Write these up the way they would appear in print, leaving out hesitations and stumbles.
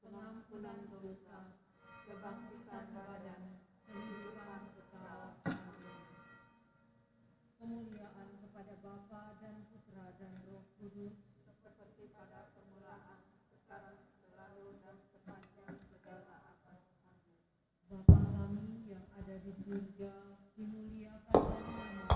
pengampunan dosa, kebangkitan badan, kehidupan kekal. Amin. Kemuliaan kepada Bapa dan Putra dan Roh Kudus, seperti pada permulaan, sekarang, selalu, dan sepanjang segala abad. Amin. Bapa kami yang ada di surga, dimuliakanlah namamu,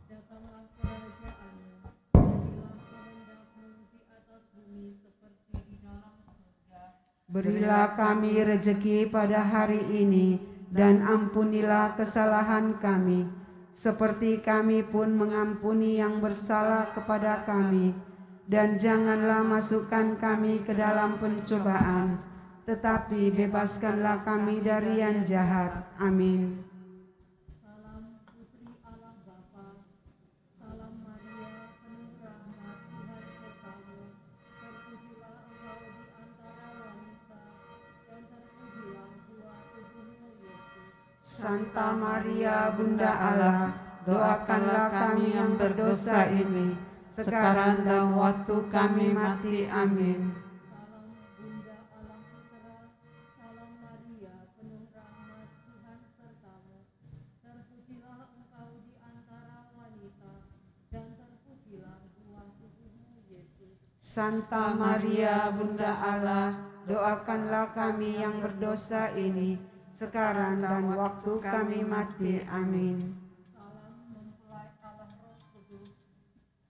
datanglah kerajaanmu, jadilah kehendakmu di atas bumi seperti di dalam surga. Berilah kami rezeki pada hari ini, dan ampunilah kesalahan kami, seperti kami pun mengampuni yang bersalah kepada kami. Dan janganlah masukkan kami ke dalam pencobaan, tetapi bebaskanlah kami dari yang jahat. Amin. Salam Putri Allah Bapa, salam Maria, penuh rahmat, Tuhan sertamu. Terpujilah engkau di antara wanita, dan terpujilah buah tubuhmu Yesus. Santa Maria, Bunda Allah, doakanlah kami yang berdosa ini, sekarang dan waktu kami mati. Amin. Salam Bunda Allah Putera, salam Maria, penuh rahmat, Tuhan sertamu. Terpujilah engkau di antara wanita, dan terpujilah buah tubuhmu Yesus. Santa Maria, Bunda Allah, doakanlah kami yang berdosa ini, sekarang dan waktu kami mati. Amin. Salam mempelai Allah Roh Kudus,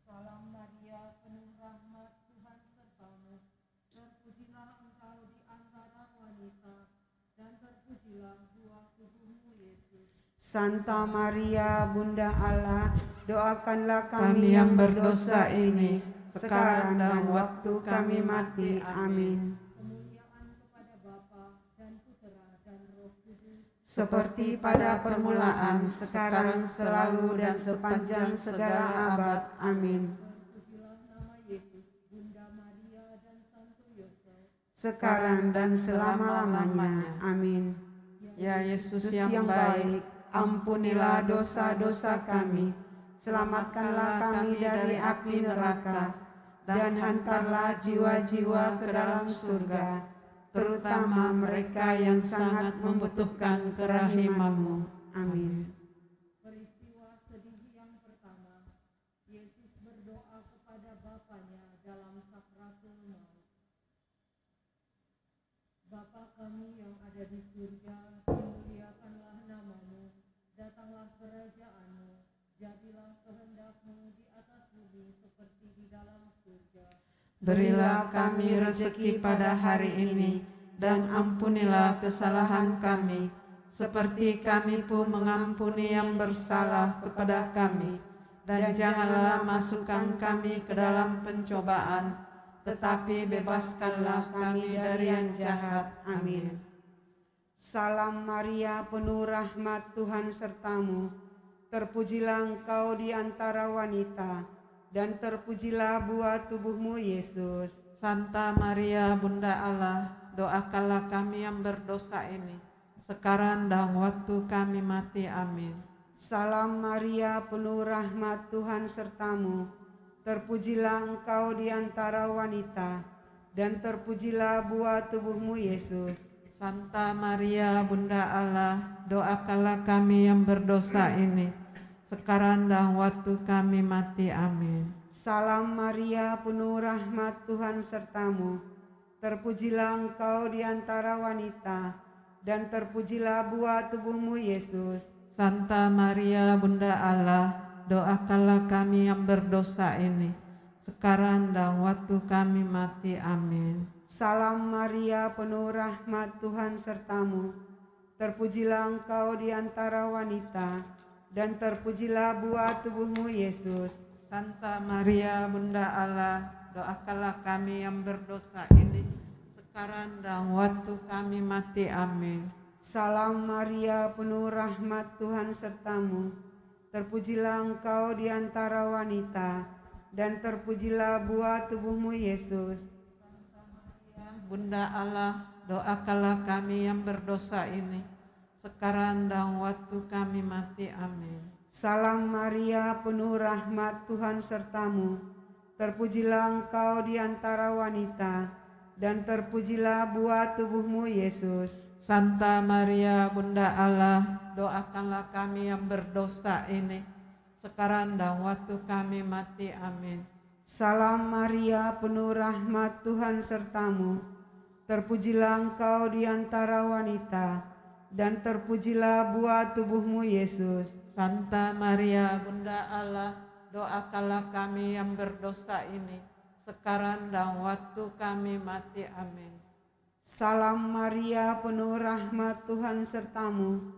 salam Maria, penuh rahmat, Tuhan sertamu. Terpujilah engkau di antara wanita, dan terpujilah buah tubuhmu Yesus. Santa Maria, Bunda Allah, doakanlah kami yang berdosa ini, sekarang dan waktu kami mati. Amin. Kemuliaan kepada Bapa dan Putera dan Roh Kudus, Seperti pada permulaan, sekarang, selalu, dan sepanjang segala abad. Amin. terpujilah nama Yesus, Bunda Maria dan Santo Yosef. Sekarang dan selama-lamanya. Amin. Ya Yesus yang baik, ampunilah dosa-dosa kami, selamatkanlah kami dari api neraka, dan hantarlah jiwa-jiwa ke dalam surga, terutama mereka yang sangat membutuhkan kerahiman-Mu. Amin. Peristiwa sedih yang pertama, Yesus berdoa kepada Bapanya dalam sakratul maut. Bapa kami yang ada di surga, dimuliakanlah namamu, datanglah kerajaanmu, jadilah kehendak-Mu di atas bumi seperti di dalam surga. Berilah kami rezeki pada hari ini, dan ampunilah kesalahan kami, seperti kami pun mengampuni yang bersalah kepada kami. Dan janganlah masukkan kami ke dalam pencobaan, tetapi bebaskanlah kami dari yang jahat. Amin. Salam Maria, penuh rahmat, Tuhan sertamu. Terpujilah engkau di antara wanita, dan terpujilah buah tubuhmu Yesus. Santa Maria, Bunda Allah, doakanlah kami yang berdosa ini, sekarang dan waktu kami mati. Amin. Salam Maria, penuh rahmat, Tuhan sertamu. Terpujilah engkau di antara wanita, dan terpujilah buah tubuhmu Yesus. Santa Maria, Bunda Allah, doakanlah kami yang berdosa ini, sekarang dan waktu kami mati. Amin. Salam Maria, penuh rahmat, Tuhan sertamu. Terpujilah engkau di antara wanita, dan terpujilah buah tubuhmu Yesus. Santa Maria, Bunda Allah, doakanlah kami yang berdosa ini, sekarang dan waktu kami mati. Amin. Salam Maria, penuh rahmat, Tuhan sertamu. Terpujilah engkau di antara wanita, dan terpujilah buah tubuhmu Yesus. Santa Maria, Bunda Allah, doakanlah kami yang berdosa ini, sekarang dan waktu kami mati. Amin. Salam Maria, penuh rahmat, Tuhan sertamu. Terpujilah engkau di antara wanita, dan terpujilah buah tubuhmu Yesus. Bunda Allah, doakanlah kami yang berdosa ini, sekarang dan waktu kami mati. Amin. Salam Maria, penuh rahmat, Tuhan sertamu. Terpujilah engkau di antara wanita, dan terpujilah buah tubuhmu Yesus. Santa Maria Bunda Allah, doakanlah kami yang berdosa ini, sekarang dan waktu kami mati. Amin. Salam Maria, penuh rahmat, Tuhan sertamu. Terpujilah engkau di antara wanita, dan terpujilah buah tubuhmu Yesus. Santa Maria Bunda Allah, doakanlah kami yang berdosa ini, sekarang dan waktu kami mati. Amin. Salam Maria, penuh rahmat, Tuhan sertamu.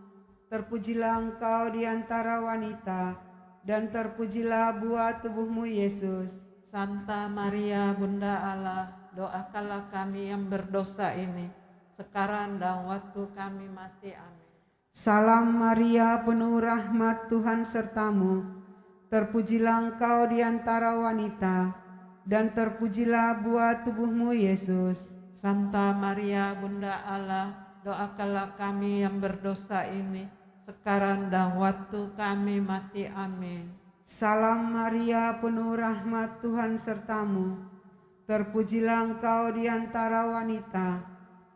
Terpujilah engkau di antara wanita, dan terpujilah buah tubuhmu Yesus. Santa Maria Bunda Allah, doakanlah kami yang berdosa ini, sekarang dan waktu kami mati. Amin. Salam Maria, penuh rahmat, Tuhan sertamu. Terpujilah engkau di antara wanita, dan terpujilah buah tubuhmu Yesus. Santa Maria Bunda Allah, doakanlah kami yang berdosa ini, sekarang dan waktu kami mati. Amin. Salam Maria, penuh rahmat, Tuhan sertamu. Terpujilah engkau di antara wanita,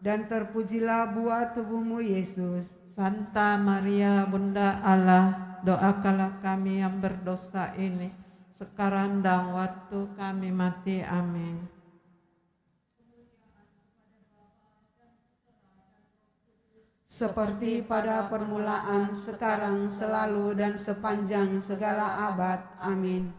dan terpujilah buah tubuhmu Yesus. Santa Maria Bunda Allah, doakanlah kami yang berdosa ini, sekarang dan waktu kami mati. Amin. Seperti pada permulaan, sekarang, selalu, dan sepanjang segala abad. Amin.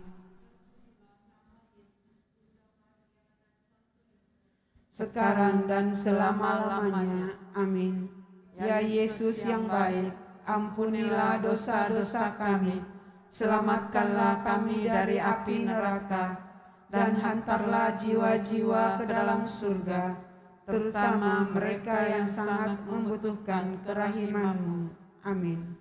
Sekarang dan selama-lamanya. Amin. Ya Yesus yang baik, ampunilah dosa-dosa kami, selamatkanlah kami dari api neraka, dan hantarlah jiwa-jiwa ke dalam surga, terutama mereka yang sangat membutuhkan kerahiman-Mu. Amin.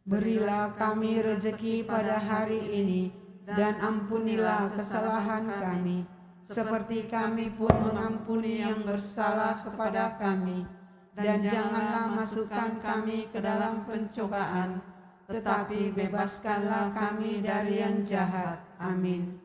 Berilah kami rezeki pada hari ini, dan ampunilah kesalahan kami, seperti kami pun mengampuni yang bersalah kepada kami. Dan janganlah masukkan kami ke dalam pencobaan, tetapi bebaskanlah kami dari yang jahat. Amin.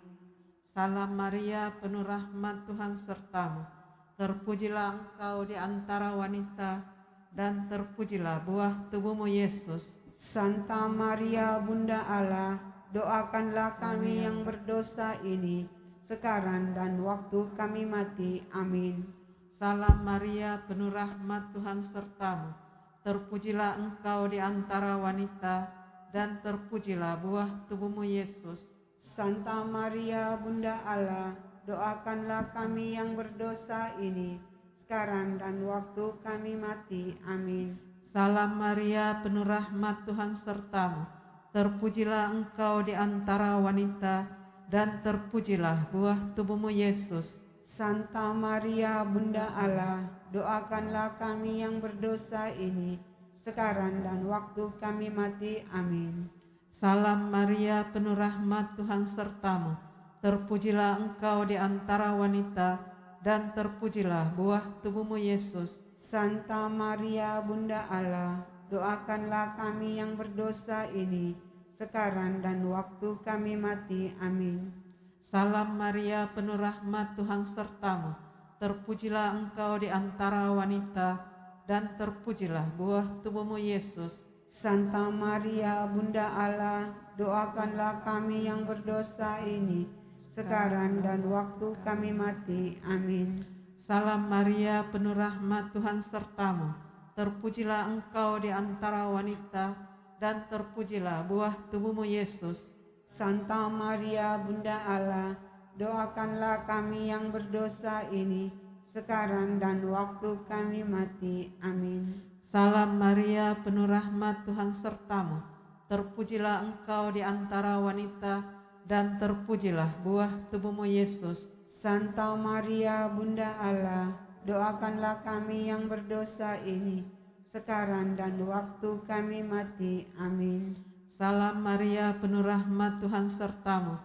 Salam Maria, penuh rahmat, Tuhan sertamu. Terpujilah engkau di antara wanita, dan terpujilah buah tubuhmu Yesus. Santa Maria Bunda Allah, doakanlah kami yang berdosa ini, sekarang dan waktu kami mati. Amin. Salam Maria, penuh rahmat, Tuhan sertamu. Terpujilah engkau di antara wanita, dan terpujilah buah tubuhmu Yesus. Santa Maria Bunda Allah, doakanlah kami yang berdosa ini, sekarang dan waktu kami mati. Amin. Salam Maria, penuh rahmat, Tuhan sertamu. Terpujilah engkau di antara wanita, dan terpujilah buah tubuhmu Yesus. Santa Maria Bunda Allah, doakanlah kami yang berdosa ini, sekarang dan waktu kami mati. Amin. Salam Maria, penuh rahmat, Tuhan sertamu. Terpujilah engkau di antara wanita, dan terpujilah buah tubuhmu Yesus. Santa Maria Bunda Allah, doakanlah kami yang berdosa ini, sekarang dan waktu kami mati. Amin. Salam Maria, penuh rahmat, Tuhan sertamu. Terpujilah engkau di antara wanita, dan terpujilah buah tubuhmu Yesus. Santa Maria Bunda Allah, doakanlah kami yang berdosa ini, sekarang dan waktu kami mati. Amin. Salam Maria, penuh rahmat, Tuhan sertamu. Terpujilah engkau di antara wanita, dan terpujilah buah tubuhmu Yesus. Santa Maria Bunda Allah, doakanlah kami yang berdosa ini, sekarang dan waktu kami mati. Amin. Salam Maria, penuh rahmat, Tuhan sertamu. Terpujilah engkau di antara wanita, dan terpujilah buah tubuhmu Yesus. Santa Maria Bunda Allah, doakanlah kami yang berdosa ini, sekarang dan waktu kami mati. Amin. Salam Maria, penuh rahmat, Tuhan sertamu.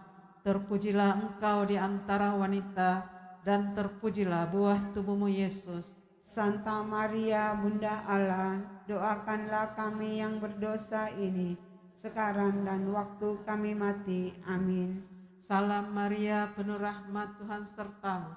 Terpujilah engkau di antara wanita, dan terpujilah buah tubuhmu Yesus. Santa Maria Bunda Allah, doakanlah kami yang berdosa ini, sekarang dan waktu kami mati. Amin. Salam Maria, penuh rahmat, Tuhan sertamu.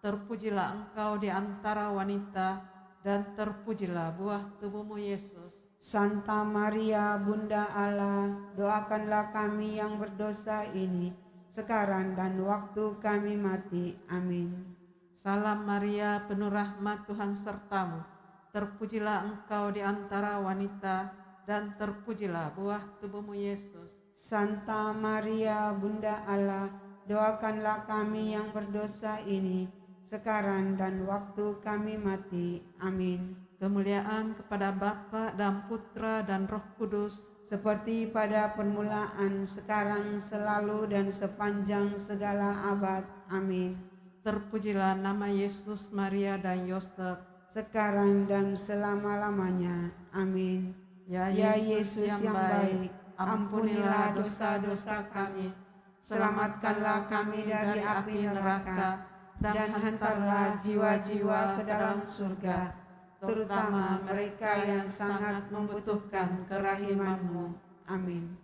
Terpujilah engkau di antara wanita, dan terpujilah buah tubuhmu Yesus. Santa Maria Bunda Allah, doakanlah kami yang berdosa ini, sekarang dan waktu kami mati. Amin. Salam Maria, penuh rahmat, Tuhan sertamu. Terpujilah engkau di antara wanita, dan terpujilah buah tubuhmu Yesus. Santa Maria Bunda Allah, doakanlah kami yang berdosa ini, sekarang dan waktu kami mati. Amin. Kemuliaan kepada Bapa dan Putra dan Roh Kudus, Seperti pada permulaan, sekarang, selalu, dan sepanjang segala abad. Amin. terpujilah nama Yesus, Maria, dan Yosef. Sekarang dan selama-lamanya. Amin. Ya Ya Yesus yang baik, ampunilah dosa-dosa kami, selamatkanlah kami dari api neraka, dan hantarlah jiwa-jiwa ke dalam surga, terutama mereka yang sangat membutuhkan kerahiman-Mu. Amin.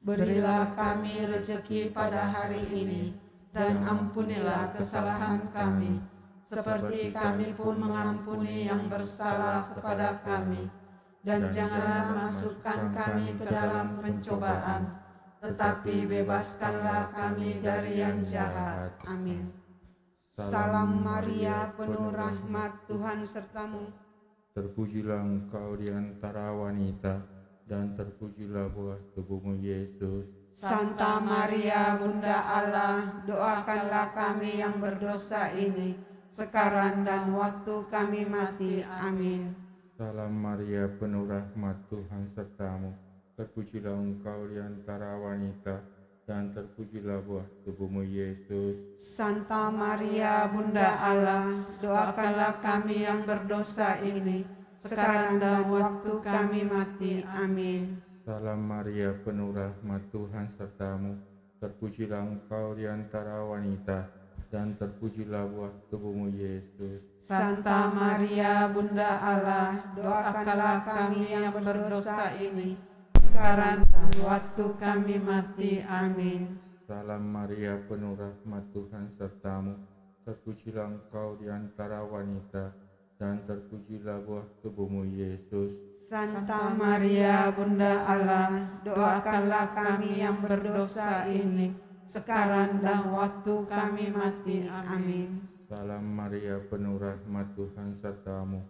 Berilah kami rezeki pada hari ini, dan ampunilah kesalahan kami, seperti kami pun mengampuni yang bersalah kepada kami. Dan janganlah masukkan kami ke dalam pencobaan, tetapi bebaskanlah kami dari yang jahat. Amin. Salam Maria, penuh rahmat, Tuhan sertamu. Terpujilah engkau di antara wanita, dan terpujilah buah tubuhmu Yesus. Santa Maria, Bunda Allah, doakanlah kami yang berdosa ini, sekarang dan waktu kami mati. Amin. Salam Maria, penuh rahmat, Tuhan sertamu. Terpujilah engkau di antara wanita, dan terpujilah buah tubuhmu Yesus. Santa Maria, Bunda Allah, doakanlah kami yang berdosa ini, sekarang dan waktu kami mati. Amin. Salam Maria, penuh rahmat, Tuhan sertamu. Terpujilah engkau di antara wanita, dan terpujilah buah tubuhmu Yesus. Santa Maria, Bunda Allah, doakanlah kami yang berdosa ini, sekarang dan waktu kami mati. Amin. Salam Maria, penuh rahmat, Tuhan sertamu. Terpujilah engkau di antara wanita, dan terpujilah buah tubuhmu Yesus. Santa Maria, Bunda Allah, doakanlah kami yang berdosa ini, sekarang dan waktu kami mati. Amin. Salam Maria, penuh rahmat, Tuhan sertamu.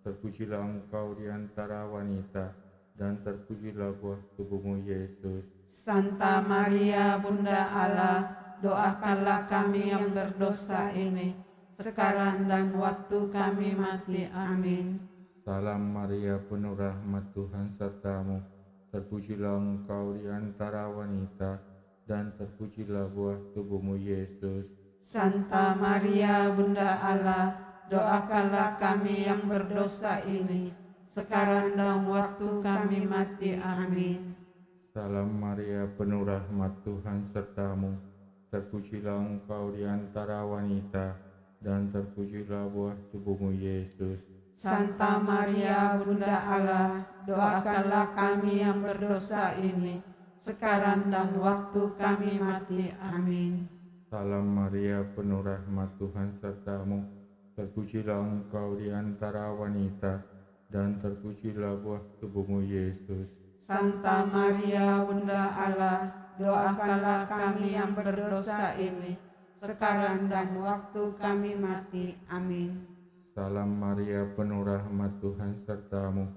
Terpujilah engkau di antara wanita, dan terpujilah buah tubuhmu Yesus. Santa Maria, Bunda Allah, doakanlah kami yang berdosa ini, sekarang dan waktu kami mati. Amin. Salam Maria, penuh rahmat, Tuhan sertamu. Terpujilah engkau di antara wanita, dan terpujilah buah tubuhmu Yesus. Santa Maria, Bunda Allah, doakanlah kami yang berdosa ini, sekarang dan waktu kami mati. Amin. Salam Maria, penuh rahmat, Tuhan sertamu. Terpujilah engkau di antara wanita, dan terpujilah buah tubuhmu Yesus. Santa Maria, Bunda Allah, doakanlah kami yang berdosa ini, sekarang dan waktu kami mati. Amin. Salam Maria, penuh rahmat, Tuhan sertamu. Terpujilah engkau di antara wanita, dan terpujilah buah tubuhmu Yesus. Santa Maria, Bunda Allah, doakanlah kami yang berdosa ini, sekarang dan waktu kami mati. Amin. Salam Maria, penuh rahmat, Tuhan sertamu.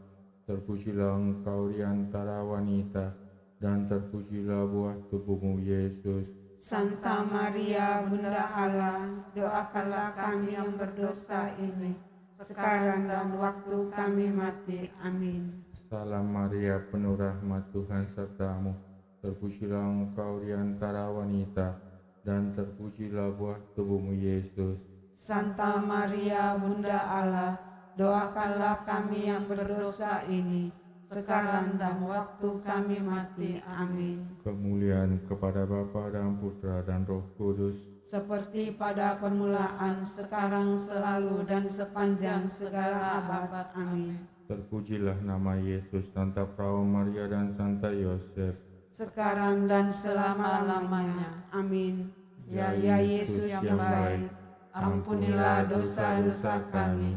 Terpujilah engkau di antara wanita, dan terpujilah buah tubuhmu Yesus. Santa Maria, Bunda Allah, doakanlah kami yang berdosa ini, sekarang dan waktu kami mati. Amin. Salam Maria, penuh rahmat, Tuhan sertamu. Terpujilah engkau di antara wanita, dan terpujilah buah tubuhmu, Yesus. Santa Maria, Bunda Allah, doakanlah kami yang berdosa ini, sekarang dan waktu kami mati. Amin. Kemuliaan kepada Bapa dan Putra dan Roh Kudus, Seperti pada permulaan, sekarang, selalu, dan sepanjang segala abad. Amin. terpujilah nama Yesus, Santa Perawan Maria dan Santa Yosef. Sekarang dan selama-lamanya. Amin. Ya Yesus yang baik, ampunilah dosa-dosa kami,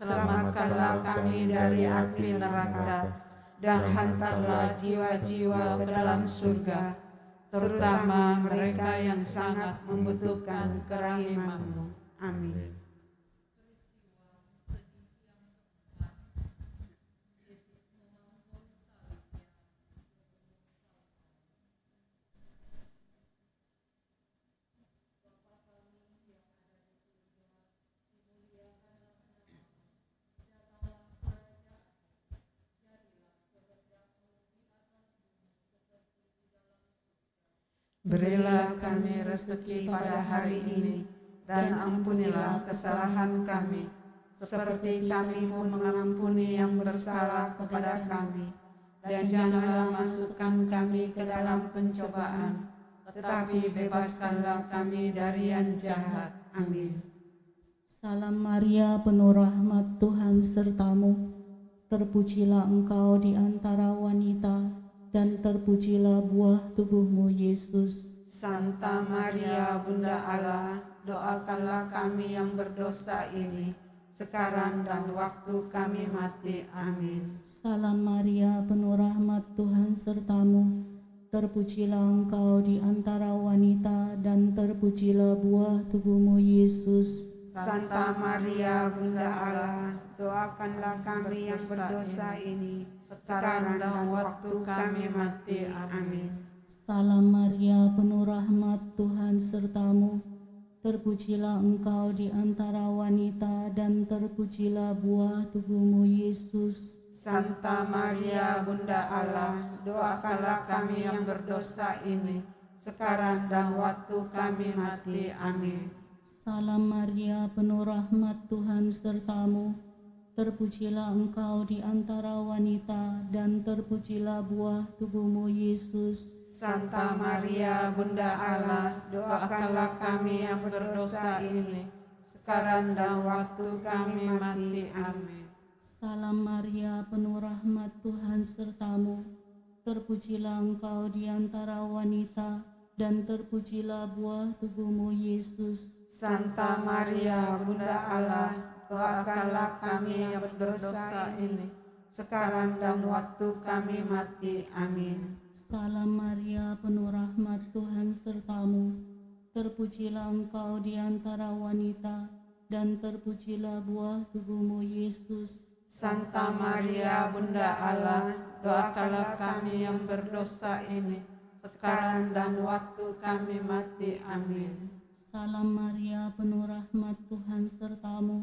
selamatkanlah kami dari api neraka, dan hantarlah jiwa-jiwa ke dalam surga, terutama mereka yang sangat membutuhkan kerahiman-Mu. Amin. Berilah kami rezeki pada hari ini, dan ampunilah kesalahan kami, seperti kami pun mengampuni yang bersalah kepada kami. Dan janganlah masukkan kami ke dalam pencobaan, tetapi bebaskanlah kami dari yang jahat. Amin. Salam Maria, penuh rahmat, Tuhan sertamu. Terpujilah engkau di antara wanita, dan terpujilah buah tubuhmu, Yesus. Santa Maria, Bunda Allah, doakanlah kami yang berdosa ini, sekarang dan waktu kami mati. Amin. Salam Maria, penuh rahmat, Tuhan sertamu. Terpujilah engkau di antara wanita, dan terpujilah buah tubuhmu, Yesus. Santa Maria, Bunda Allah, doakanlah kami yang berdosa ini, sekarang dan waktu kami mati. Amin. Salam Maria, penuh rahmat, Tuhan sertamu. Terpujilah engkau di antara wanita, dan terpujilah buah tubuhmu, Yesus. Santa Maria, Bunda Allah, doakanlah kami yang berdosa ini, sekarang dan waktu kami mati. Amin. Salam Maria, penuh rahmat, Tuhan sertamu. Terpujilah engkau di antara wanita, dan terpujilah buah tubuhmu, Yesus. Santa Maria, Bunda Allah, doakanlah kami yang berdosa ini, sekarang dan waktu kami mati. Amin. Salam Maria, penuh rahmat, Tuhan sertamu. Terpujilah engkau di antara wanita, dan terpujilah buah tubuhmu, Yesus. Santa Maria, Bunda Allah, doakanlah kami yang berdosa ini, sekarang dan waktu kami mati. Amin. Salam Maria, penuh rahmat, Tuhan sertamu. Terpujilah engkau di antara wanita, dan terpujilah buah tubuhmu, Yesus. Santa Maria, Bunda Allah, doakanlah kami yang berdosa ini, sekarang dan waktu kami mati. Amin. Salam Maria, penuh rahmat, Tuhan sertamu.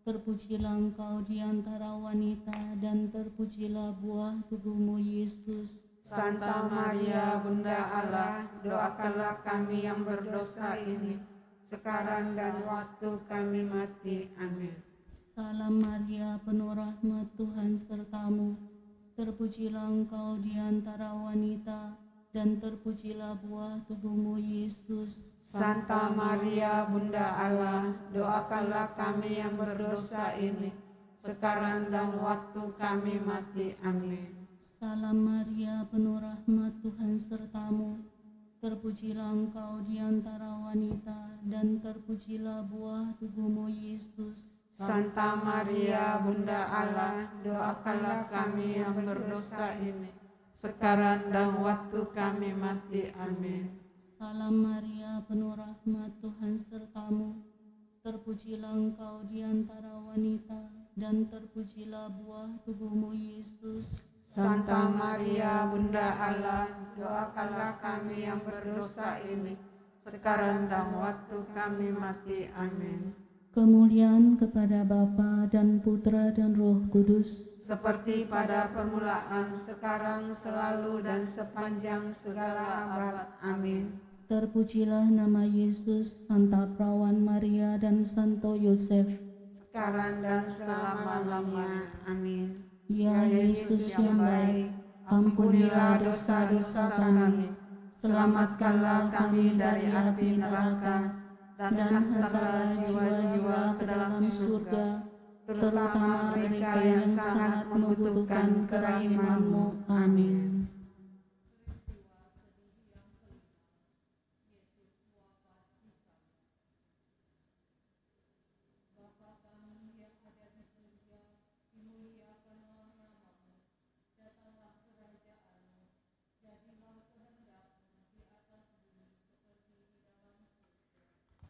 Terpujilah engkau di antara wanita, dan terpujilah buah tubuhmu, Yesus. Santa Maria, Bunda Allah, doakanlah kami yang berdosa ini, sekarang dan waktu kami mati. Amin. Salam Maria, penuh rahmat, Tuhan sertamu. Terpujilah engkau di antara wanita, dan terpujilah buah tubuhmu, Yesus. Santa Maria, Bunda Allah, doakanlah kami yang berdosa ini, sekarang dan waktu kami mati. Amin. Salam Maria, penuh rahmat, Tuhan sertamu. Terpujilah engkau di antara wanita, dan terpujilah buah tubuhmu, Yesus. Santa Maria, Bunda Allah, doakanlah kami yang berdosa ini, sekarang dan waktu kami mati. Amin. Salam Maria, penuh rahmat, Tuhan sertamu. Terpujilah engkau di antara wanita, dan terpujilah buah tubuhmu, Yesus. Santa Maria, Bunda Allah, doakanlah kami yang berdosa ini, sekarang dan waktu kami mati. Amin. Kemuliaan kepada Bapa dan Putra dan Roh Kudus, seperti pada permulaan, sekarang, selalu, dan sepanjang segala abad. Amin. terpujilah nama Yesus, Santa Perawan Maria dan Santo Yosef. Sekarang dan selama-lamanya. Amin. Ya Yesus yang baik, Ampunilah dosa-dosa kami, selamatkanlah kami dari api neraka, dan hantarlah jiwa-jiwa ke dalam surga, terutama mereka yang sangat membutuhkan kerahiman-Mu. Amin.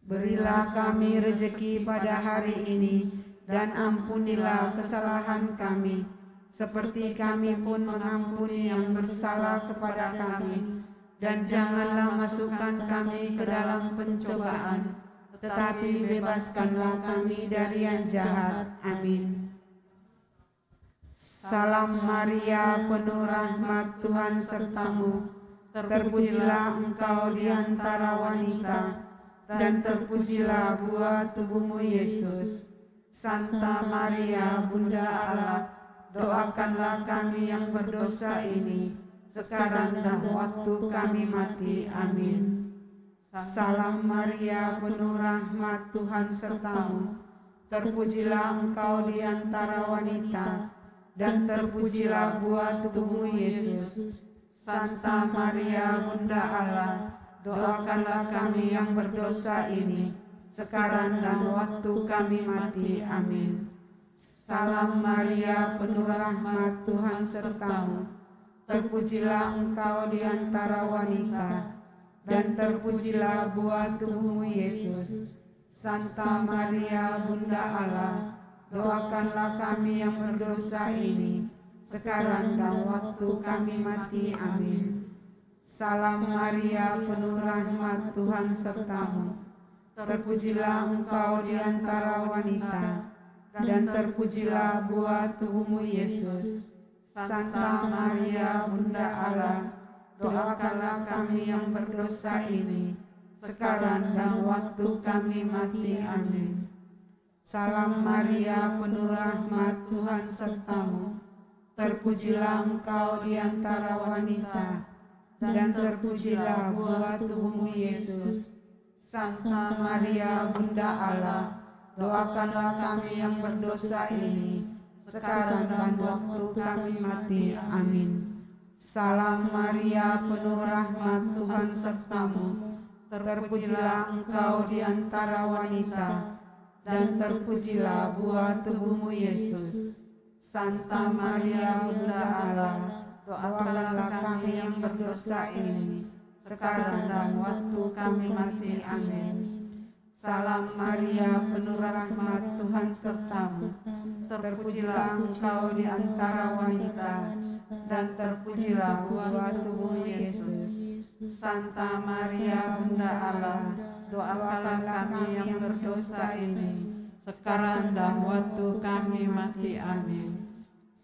Berilah kami rejeki pada hari ini, dan ampunilah kesalahan kami, seperti kami pun mengampuni yang bersalah kepada kami. Dan janganlah masukkan kami ke dalam pencobaan, tetapi bebaskanlah kami dari yang jahat. Amin. Salam Maria, penuh rahmat, Tuhan sertamu. Terpujilah engkau di antara wanita, dan terpujilah buah tubuhmu Yesus. Santa Maria, Bunda Allah, doakanlah kami yang berdosa ini, sekarang dan waktu kami mati. Amin. Salam Maria, penuh rahmat, Tuhan sertamu. Terpujilah engkau di antara wanita, dan terpujilah buah tubuhmu Yesus. Santa Maria, Bunda Allah, doakanlah kami yang berdosa ini, sekarang dan waktu kami mati. Amin. Salam Maria, penuh rahmat, Tuhan sertamu. Terpujilah engkau di antara wanita, dan terpujilah buah tubuhmu Yesus. Santa Maria, Bunda Allah, doakanlah kami yang berdosa ini, sekarang dan waktu kami mati. Amin. Salam Maria, penuh rahmat, Tuhan sertamu. Terpujilah engkau di antara wanita, dan terpujilah buah tubuhmu Yesus. Santa Maria, Bunda Allah, doakanlah kami yang berdosa ini, sekarang dan waktu kami mati. Amin. Salam Maria, penuh rahmat, Tuhan sertamu. Terpujilah engkau di antara wanita, dan terpujilah buah tubuhmu Yesus. Santa Maria, Bunda Allah, doakanlah kami yang berdosa ini, sekarang dan waktu kami mati. Amin. Salam Maria, penuh rahmat, Tuhan sertamu. Terpujilah engkau di antara wanita, dan terpujilah buah tubuhmu Yesus. Santa Maria, Bunda Allah, doakanlah kami yang berdosa ini, sekarang dan waktu kami mati. Amin. Salam Maria, penuh rahmat, Tuhan sertamu. Terpujilah engkau di antara wanita, dan terpujilah buah tubuhmu Yesus. Santa Maria, Bunda Allah, doakanlah kami yang berdosa ini, sekarang dan waktu kami mati. Amin.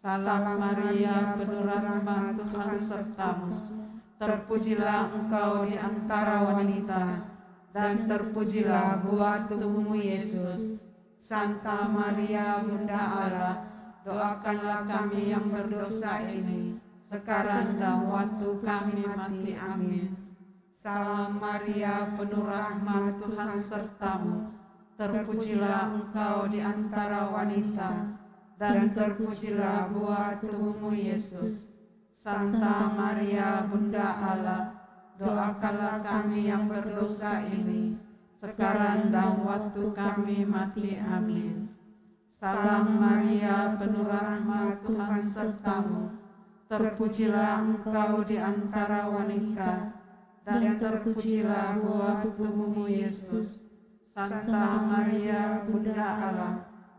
Salam Maria, penuh rahmat, Tuhan sertamu. Terpujilah engkau di antara wanita, dan terpujilah buah tubuhmu Yesus. Santa Maria, Bunda Allah, doakanlah kami yang berdosa ini, sekarang dan waktu kami mati. Amin. Salam Maria, penuh rahmat, Tuhan sertamu. Terpujilah engkau di antara wanita, dan terpujilah buah tubuhmu Yesus. Santa Maria, Bunda Allah, doakanlah kami yang berdosa ini, sekarang dan waktu kami mati. Amin. Salam Maria, penuh rahmat, Tuhan sertamu. Terpujilah engkau di antara wanita, dan terpujilah buah tubuhmu Yesus. Santa Maria, Bunda Allah,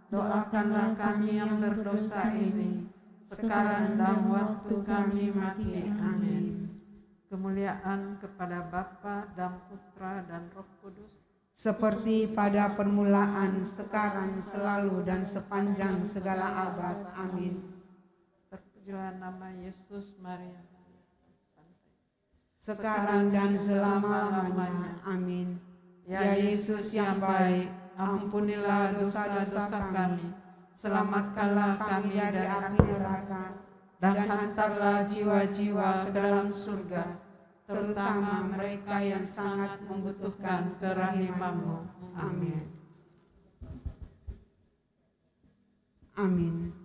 doakanlah kami yang berdosa ini, sekarang dan waktu kami mati. Amin. Kemuliaan kepada Bapa dan Putra dan Roh Kudus, seperti pada permulaan, sekarang, selalu, dan sepanjang segala abad. Amin. Terpujilah nama Yesus, Maria. Sekarang dan selama-lamanya. Amin. Ya Yesus yang baik, ampunilah dosa-dosa kami, selamatkanlah kami dari api neraka, dan hantarlah jiwa-jiwa ke dalam surga, terutama mereka yang sangat membutuhkan kerahiman-Mu. Amin. Amin.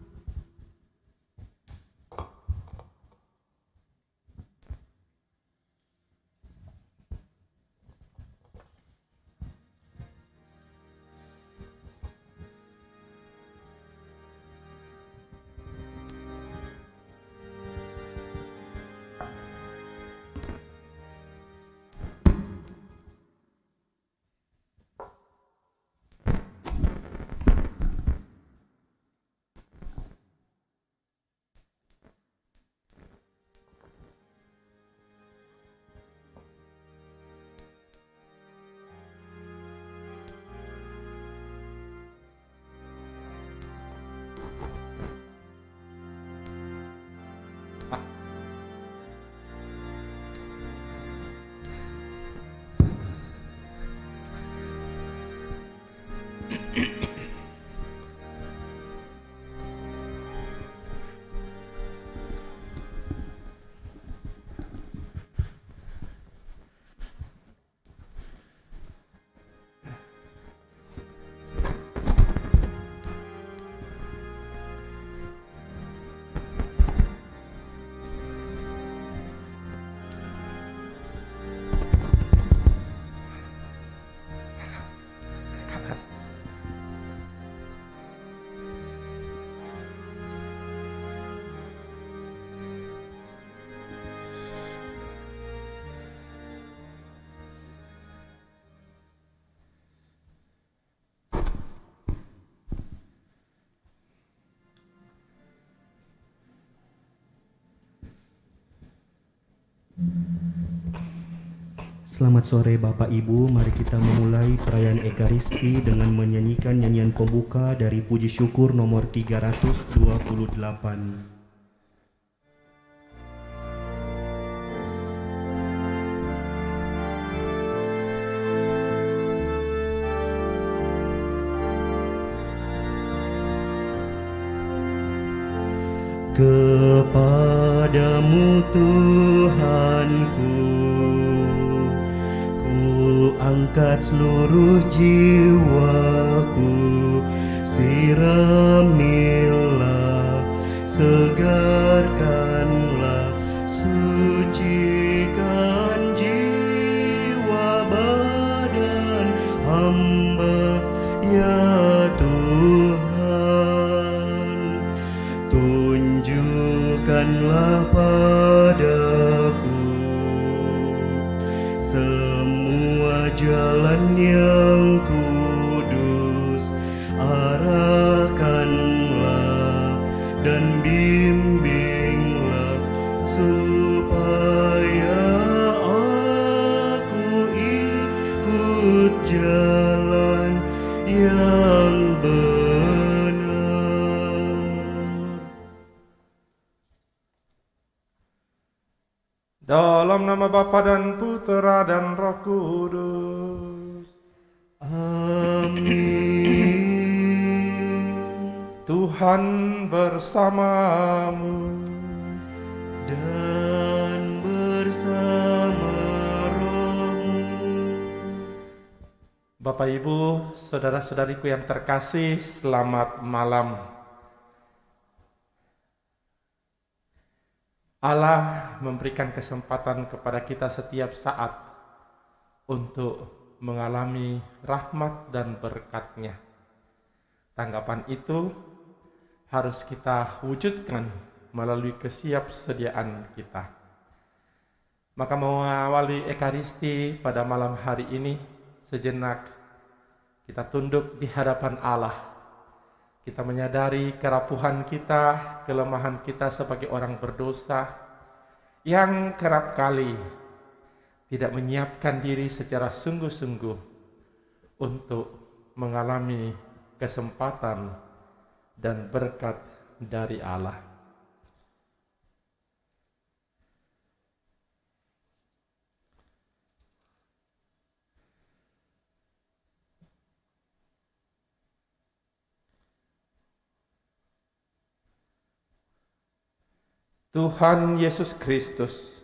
Selamat sore Bapak Ibu, mari kita memulai perayaan Ekaristi dengan menyanyikan nyanyian pembuka dari Puji Syukur nomor 328. Kepadamu Tuhanku, ku angkat seluruh jiwaku, siramilah, segarkanlah, sucikan jiwa badan hamba, ya Tuhan. Tunjukkanlah padaku semua jalan yang kudus, arahkanlah dan bimbinglah supaya aku ikut jalan yang benar. Dalam nama Bapa dan Putera dan Roh Kudus. Amin. Tuhan bersamamu. Dan bersama rohmu. Bapak Ibu, saudara-saudariku yang terkasih, selamat malam. Allah memberikan kesempatan kepada kita setiap saat untuk mengalami rahmat dan berkat-Nya. Tanggapan itu harus kita wujudkan melalui kesiapsediaan kita. Maka mengawali Ekaristi pada malam hari ini, sejenak kita tunduk di hadapan Allah. Kita menyadari kerapuhan kita, kelemahan kita sebagai orang berdosa yang kerap kali tidak menyiapkan diri secara sungguh-sungguh untuk mengalami kesempatan dan berkat dari Allah. Tuhan Yesus Kristus,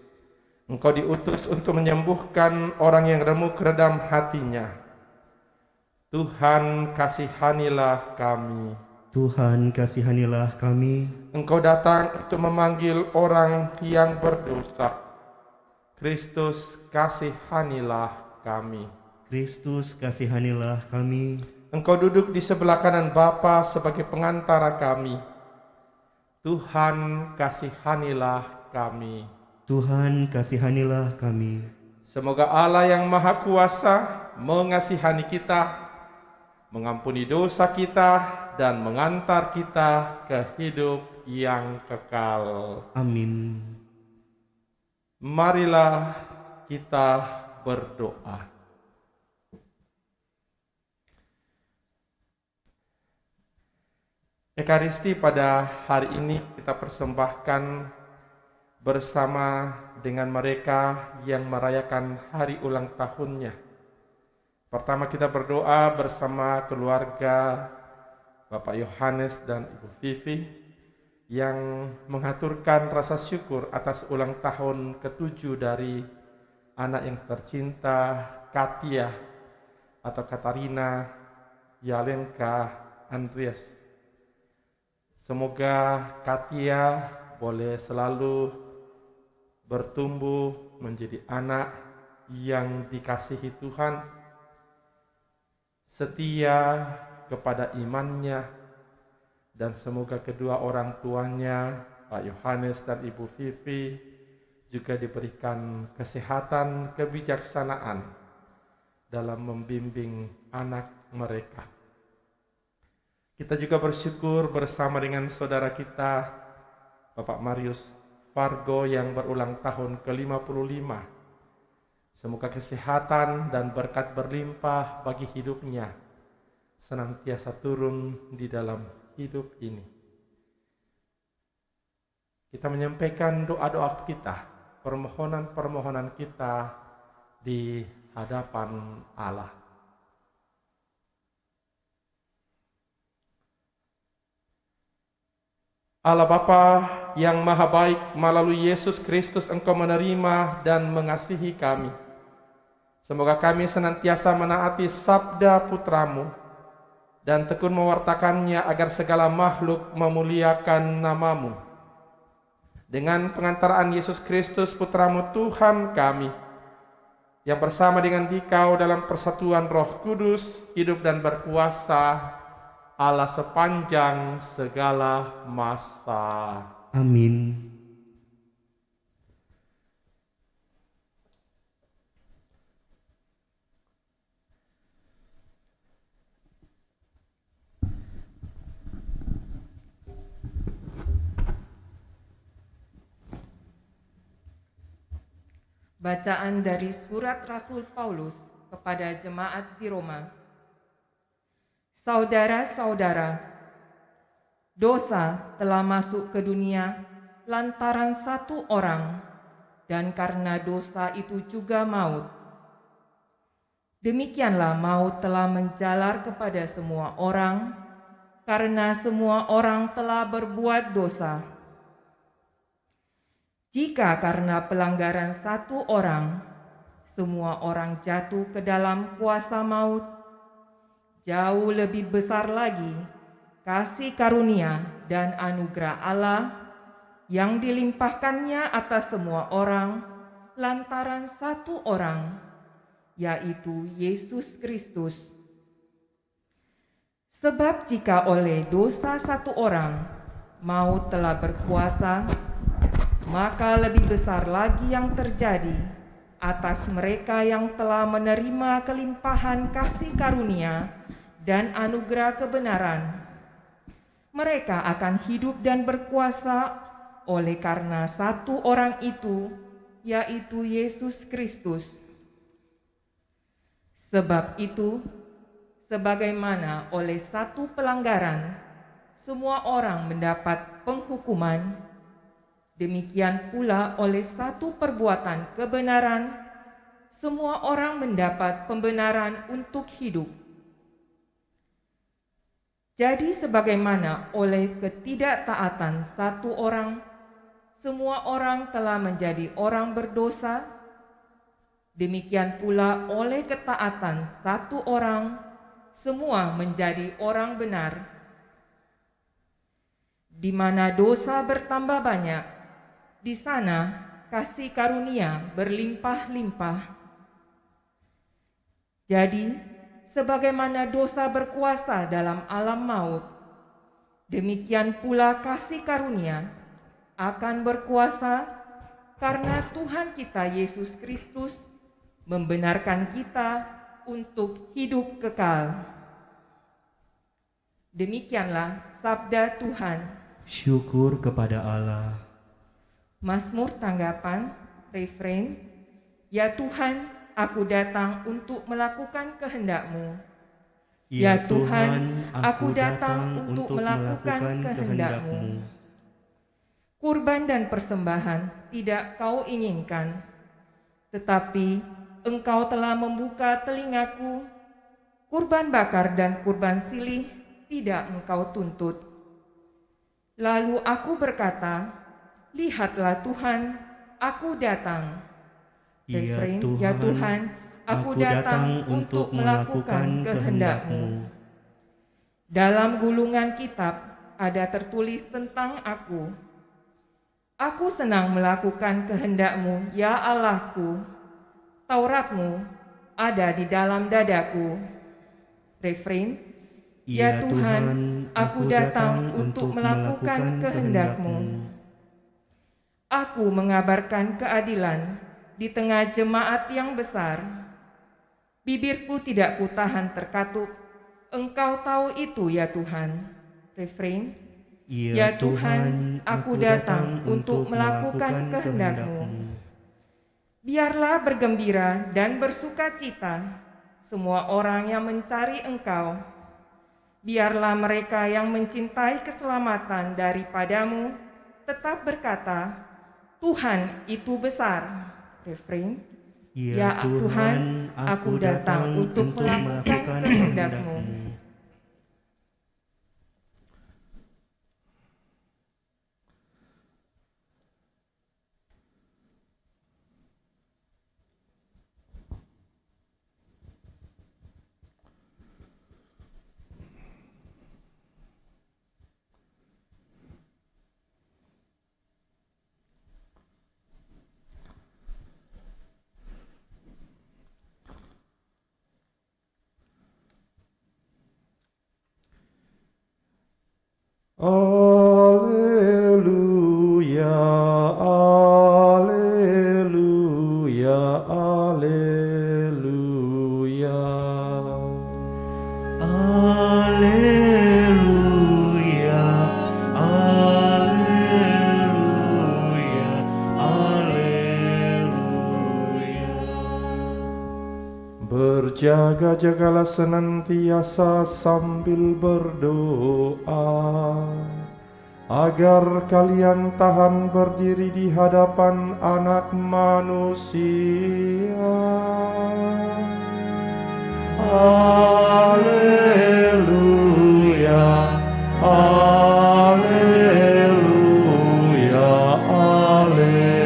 Engkau diutus untuk menyembuhkan orang yang remuk redam hatinya. Tuhan, kasihanilah kami. Tuhan, kasihanilah kami. Engkau datang untuk memanggil orang yang berdosa. Kristus, kasihanilah kami. Kristus, kasihanilah kami. Engkau duduk di sebelah kanan Bapa sebagai pengantara kami. Tuhan, kasihanilah kami. Tuhan, kasihanilah kami. Semoga Allah yang Maha Kuasa mengasihani kita, mengampuni dosa kita, dan mengantar kita ke hidup yang kekal. Amin. Marilah kita berdoa. Ekaristi pada hari ini kita persembahkan bersama dengan mereka yang merayakan hari ulang tahunnya. Pertama kita berdoa bersama keluarga Bapak Yohanes dan Ibu Vivi yang mengaturkan rasa syukur atas ulang tahun ke-7 dari anak yang tercinta Katia atau Katarina Yalenka Andreas. Semoga Katia boleh selalu bertumbuh menjadi anak yang dikasihi Tuhan, setia kepada imannya, dan semoga kedua orang tuanya, Pak Yohanes dan Ibu Vivi, juga diberikan kesehatan, kebijaksanaan dalam membimbing anak mereka. Kita juga bersyukur bersama dengan saudara kita, Bapak Marius Fargo yang berulang tahun ke-55. Semoga kesehatan dan berkat berlimpah bagi hidupnya senantiasa turun di dalam hidup ini. Kita menyampaikan doa-doa kita, permohonan-permohonan kita di hadapan Allah. Allah Bapa yang Maha Baik, melalui Yesus Kristus Engkau menerima dan mengasihi kami. Semoga kami senantiasa menaati sabda Putramu dan tekun mewartakannya agar segala makhluk memuliakan nama-Mu. Dengan pengantaraan Yesus Kristus Putramu Tuhan kami, yang bersama dengan Dikau dalam persatuan Roh Kudus, hidup dan berkuasa Allah sepanjang segala masa. Amin. Bacaan dari surat Rasul Paulus kepada jemaat di Roma. Saudara-saudara, dosa telah masuk ke dunia lantaran satu orang, dan karena dosa itu juga maut. Demikianlah maut telah menjalar kepada semua orang, karena semua orang telah berbuat dosa. Jika karena pelanggaran satu orang, semua orang jatuh ke dalam kuasa maut, jauh lebih besar lagi kasih karunia dan anugerah Allah yang dilimpahkannya atas semua orang lantaran satu orang, yaitu Yesus Kristus. Sebab jika oleh dosa satu orang maut telah berkuasa, maka lebih besar lagi yang terjadi atas mereka yang telah menerima kelimpahan kasih karunia dan anugerah kebenaran. Mereka akan hidup dan berkuasa oleh karena satu orang itu, yaitu Yesus Kristus. Sebab itu, sebagaimana oleh satu pelanggaran semua orang mendapat penghukuman, demikian pula oleh satu perbuatan kebenaran semua orang mendapat pembenaran untuk hidup. Jadi sebagaimana oleh ketidaktaatan satu orang semua orang telah menjadi orang berdosa, demikian pula oleh ketaatan satu orang semua menjadi orang benar. Di mana dosa bertambah banyak, di sana kasih karunia berlimpah-limpah. Jadi, sebagaimana dosa berkuasa dalam alam maut, demikian pula kasih karunia akan berkuasa karena Tuhan kita Yesus Kristus membenarkan kita untuk hidup kekal. Demikianlah sabda Tuhan. Syukur kepada Allah. Mazmur tanggapan, refrain, Ya Tuhan, aku datang untuk melakukan kehendak-Mu. Ya Tuhan, aku datang untuk melakukan kehendak-Mu. Kurban dan persembahan tidak Kau inginkan, tetapi Engkau telah membuka telingaku. Kurban bakar dan kurban silih tidak Engkau tuntut. Lalu aku berkata, lihatlah Tuhan, aku datang. Refrain, Ya Tuhan, aku datang untuk melakukan kehendak-Mu. Dalam gulungan kitab ada tertulis tentang aku. Aku senang melakukan kehendak-Mu, ya Allahku. Taurat-Mu ada di dalam dadaku. Refrain, Ya Tuhan, aku datang untuk melakukan kehendak-Mu. Aku mengabarkan keadilan di tengah jemaat yang besar. Bibirku tidak kutahan terkatup. Engkau tahu itu, ya Tuhan. Refrain, Ya Tuhan, aku datang untuk melakukan kehendak-Mu. Biarlah bergembira dan bersukacita semua orang yang mencari Engkau. Biarlah mereka yang mencintai keselamatan daripadamu tetap berkata, Tuhan itu besar. Refrain, Ya Tuhan, aku datang untuk melakukan kehendak-Mu. Alleluia, alleluia, alleluia. Alleluia, alleluia, alleluia. Berjaga-jagalah senantiasa sambil berdoa, agar kalian tahan berdiri di hadapan Anak Manusia. Alleluia, alleluia, alleluia.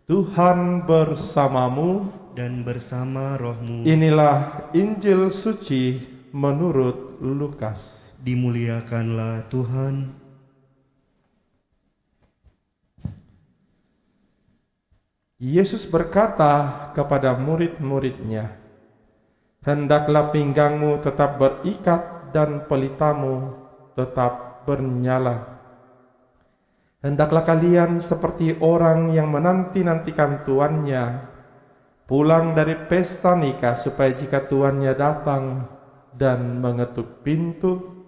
Tuhan bersamamu Dan bersama rohmu. Inilah Injil suci menurut Lukas. Dimuliakanlah Tuhan. Yesus berkata kepada murid-muridnya, hendaklah pinggangmu tetap berikat dan pelitamu tetap bernyala. Hendaklah kalian seperti orang yang menanti-nantikan tuannya pulang dari pesta nikah, supaya jika tuannya datang dan mengetuk pintu,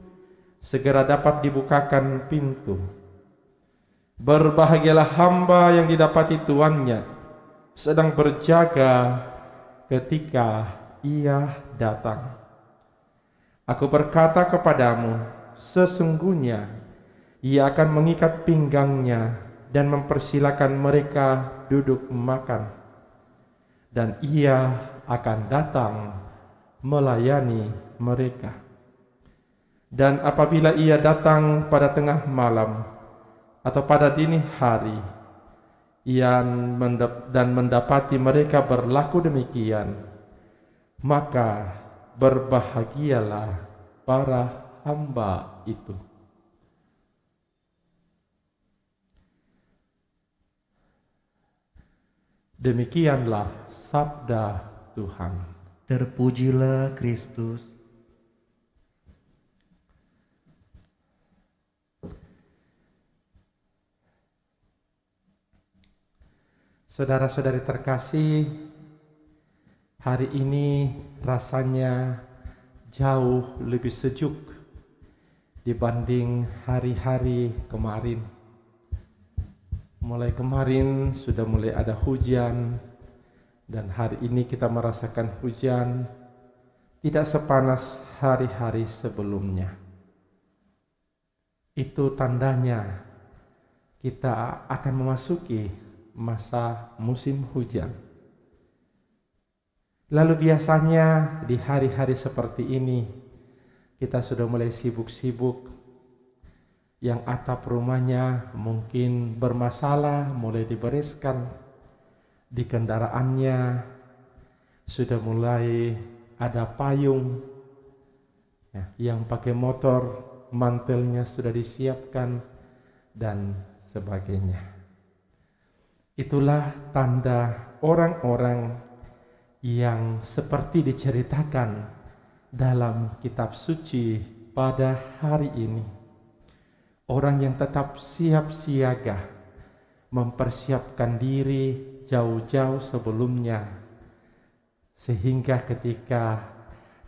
segera dapat dibukakan pintu. Berbahagialah hamba yang didapati tuannya sedang berjaga ketika Ia datang. Aku berkata kepadamu, sesungguhnya Ia akan mengikat pinggangnya dan mempersilakan mereka duduk makan. Dan Ia akan datang melayani mereka. Dan apabila Ia datang pada tengah malam atau pada dini hari, dan mendapati mereka berlaku demikian, maka berbahagialah para hamba itu. Demikianlah sabda Tuhan. Terpujilah Kristus. Saudara-saudari terkasih, hari ini rasanya jauh lebih sejuk dibanding hari-hari kemarin. Mulai kemarin sudah mulai ada hujan, dan hari ini kita merasakan hujan tidak sepanas hari-hari sebelumnya. Itu tandanya kita akan memasuki masa musim hujan. Lalu biasanya di hari-hari seperti ini kita sudah mulai sibuk-sibuk. Yang atap rumahnya mungkin bermasalah, mulai dibereskan. Di kendaraannya sudah mulai ada payung. Yang pakai motor mantelnya sudah disiapkan dan sebagainya. Itulah tanda orang-orang yang seperti diceritakan dalam kitab suci pada hari ini. Orang yang tetap siap siaga, mempersiapkan diri jauh-jauh sebelumnya, sehingga ketika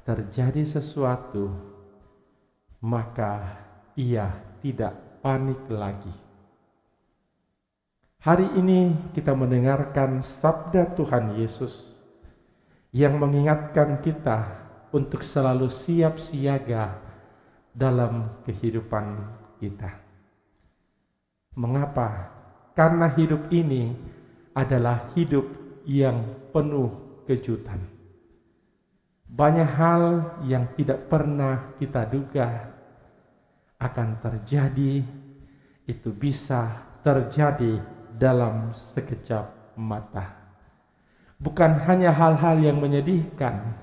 terjadi sesuatu, maka ia tidak panik lagi. Hari ini kita mendengarkan sabda Tuhan Yesus yang mengingatkan kita untuk selalu siap siaga dalam kehidupan kita. Mengapa? Karena hidup ini adalah hidup yang penuh kejutan. Banyak hal yang tidak pernah kita duga akan terjadi, itu bisa terjadi dalam sekejap mata. Bukan hanya hal-hal yang menyedihkan,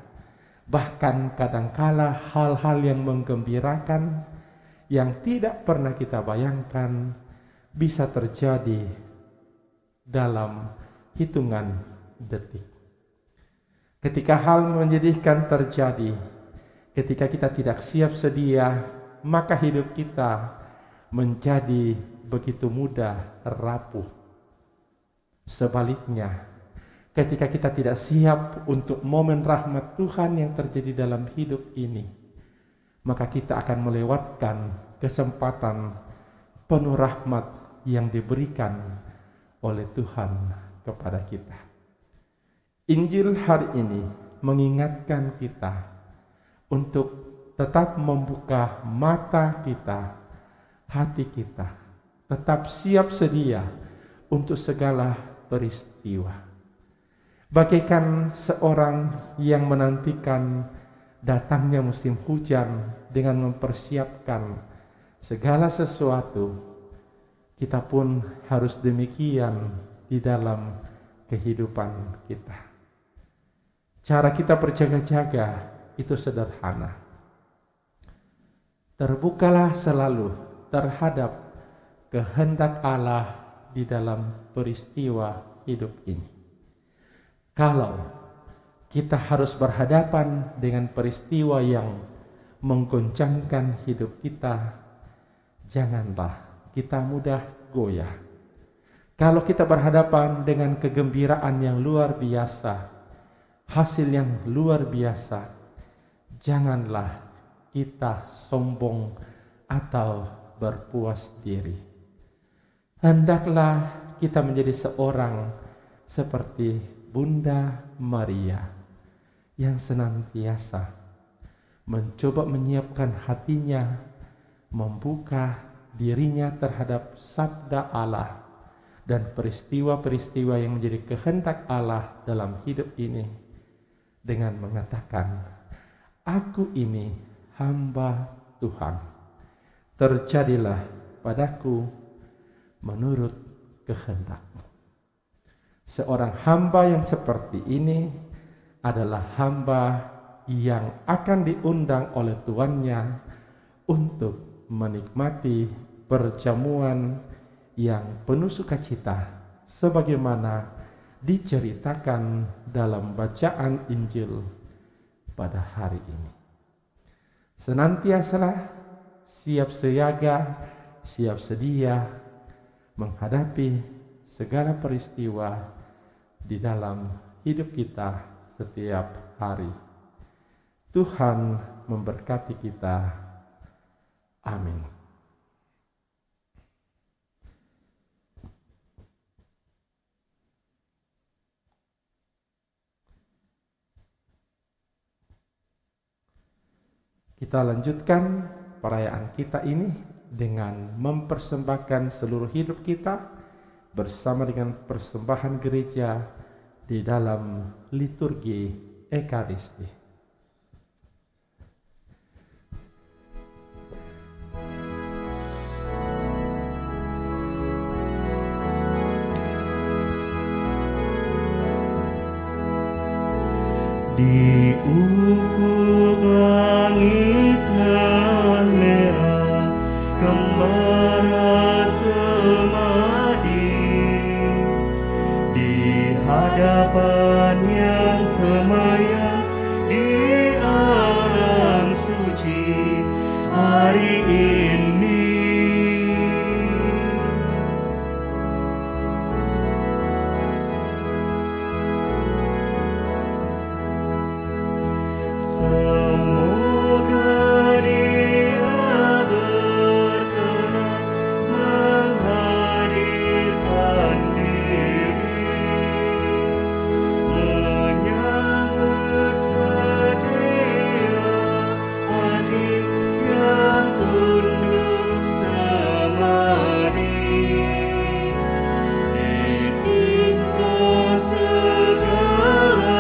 bahkan kadangkala hal-hal yang menggembirakan yang tidak pernah kita bayangkan bisa terjadi dalam hitungan detik. Ketika hal menyedihkan terjadi, ketika kita tidak siap sedia, maka hidup kita menjadi begitu mudah rapuh. Sebaliknya, ketika kita tidak siap untuk momen rahmat Tuhan yang terjadi dalam hidup ini, maka kita akan melewatkan kesempatan penuh rahmat yang diberikan oleh Tuhan kepada kita. Injil hari ini mengingatkan kita untuk tetap membuka mata kita, hati kita, tetap siap sedia untuk segala peristiwa. Bagaikan seorang yang menantikan datangnya musim hujan dengan mempersiapkan segala sesuatu, kita pun harus demikian di dalam kehidupan kita. Cara kita berjaga-jaga itu sederhana. Terbukalah selalu terhadap kehendak Allah di dalam peristiwa hidup ini. Kalau kita harus berhadapan dengan peristiwa yang menggoncangkan hidup kita, janganlah kita mudah goyah. Kalau kita berhadapan dengan kegembiraan yang luar biasa, hasil yang luar biasa, janganlah kita sombong atau berpuas diri. Hendaklah kita menjadi seorang seperti Bunda Maria yang senantiasa mencoba menyiapkan hatinya, membuka dirinya terhadap sabda Allah dan peristiwa-peristiwa yang menjadi kehendak Allah dalam hidup ini, dengan mengatakan, "Aku ini hamba Tuhan, terjadilah padaku menurut kehendak-Mu." Seorang hamba yang seperti ini adalah hamba yang akan diundang oleh tuannya untuk menikmati perjamuan yang penuh sukacita sebagaimana diceritakan dalam bacaan Injil pada hari ini. Senantiasalah siap siaga, siap sedia menghadapi segala peristiwa di dalam hidup kita setiap hari. Tuhan memberkati kita. Amin. Kita lanjutkan perayaan kita ini dengan mempersembahkan seluruh hidup kita bersama dengan persembahan gereja di dalam liturgi Ekaristi. Di ufuk langit nan merah kembara semadi, di hadapan yang semaya di alam suci hari ini. Semoga Dia berkenan menghadirkan diri, menyambut setia hati yang tunduk semadi, ditingkah segala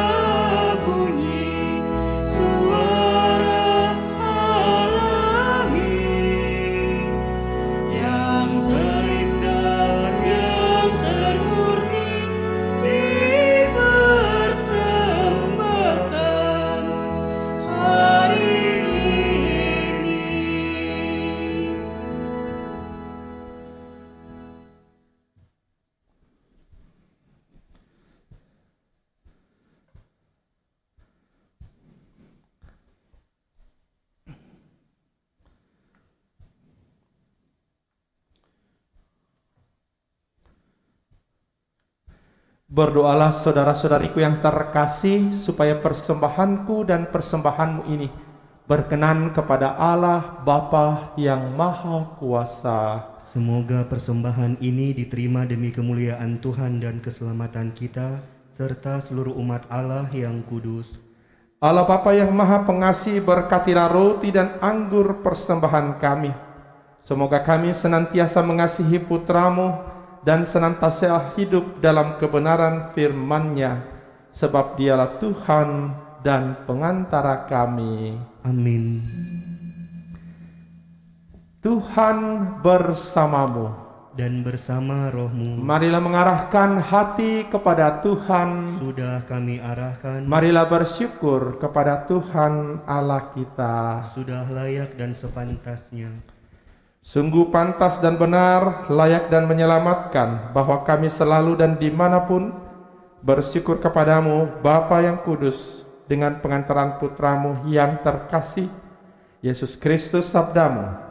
bunyi suara alami yang terindah, yang termurni dipersembahkan hari ini. Berdoalah saudara-saudariku yang terkasih, supaya persembahanku dan persembahanmu ini berkenan kepada Allah Bapa yang Maha Kuasa. Semoga persembahan ini diterima demi kemuliaan Tuhan dan keselamatan kita, serta seluruh umat Allah yang kudus. Allah Bapa yang Maha Pengasih, berkatilah roti dan anggur persembahan kami. Semoga kami senantiasa mengasihi Putramu dan senantiasa hidup dalam kebenaran firman-Nya, sebab Dialah Tuhan dan pengantara kami. Amin. Tuhan bersamamu. Dan bersama rohmu, Marilah mengarahkan hati kepada Tuhan. sudah kami arahkan, Marilah bersyukur kepada Tuhan Allah kita. sudah layak dan sepantasnya. Sungguh pantas dan benar, layak dan menyelamatkan, bahwa kami selalu dan dimanapun bersyukur kepadamu, Bapa yang kudus, dengan pengantaran Putramu yang terkasih, Yesus Kristus sabdamu.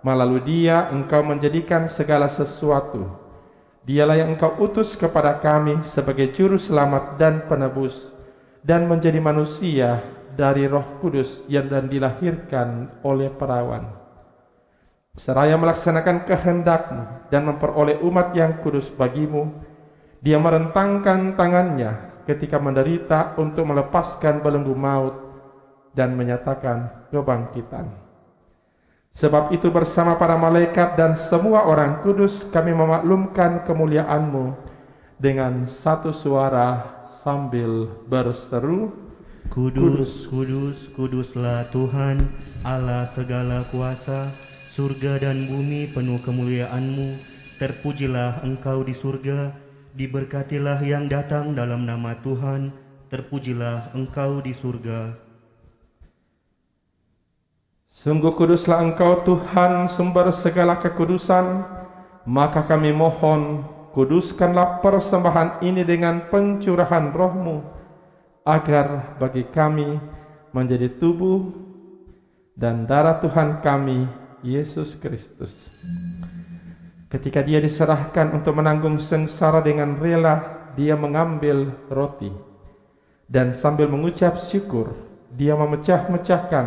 Melalui Dia Engkau menjadikan segala sesuatu. Dialah yang Engkau utus kepada kami sebagai juru selamat dan penebus, dan menjadi manusia dari Roh Kudus yang dan dilahirkan oleh perawan. Seraya melaksanakan kehendak-Mu dan memperoleh umat yang kudus bagimu, Dia merentangkan tangannya, ketika menderita untuk melepaskan belenggu maut dan menyatakan kebangkitan. Sebab itu bersama para malaikat dan semua orang kudus kami memaklumkan kemuliaan-Mu dengan satu suara sambil berseru, Kudus, kudus, kuduslah Tuhan, Allah segala kuasa, surga dan bumi penuh kemuliaan-Mu. Terpujilah Engkau di surga, diberkatilah yang datang dalam nama Tuhan, terpujilah Engkau di surga. Sungguh kuduslah Engkau Tuhan, sumber segala kekudusan, maka kami mohon, kuduskanlah persembahan ini dengan pencurahan Roh-Mu, agar bagi kami menjadi tubuh dan darah Tuhan kami, Yesus Kristus. Ketika Dia diserahkan untuk menanggung sengsara dengan rela, Dia mengambil roti, dan sambil mengucap syukur, Dia memecah-mecahkan,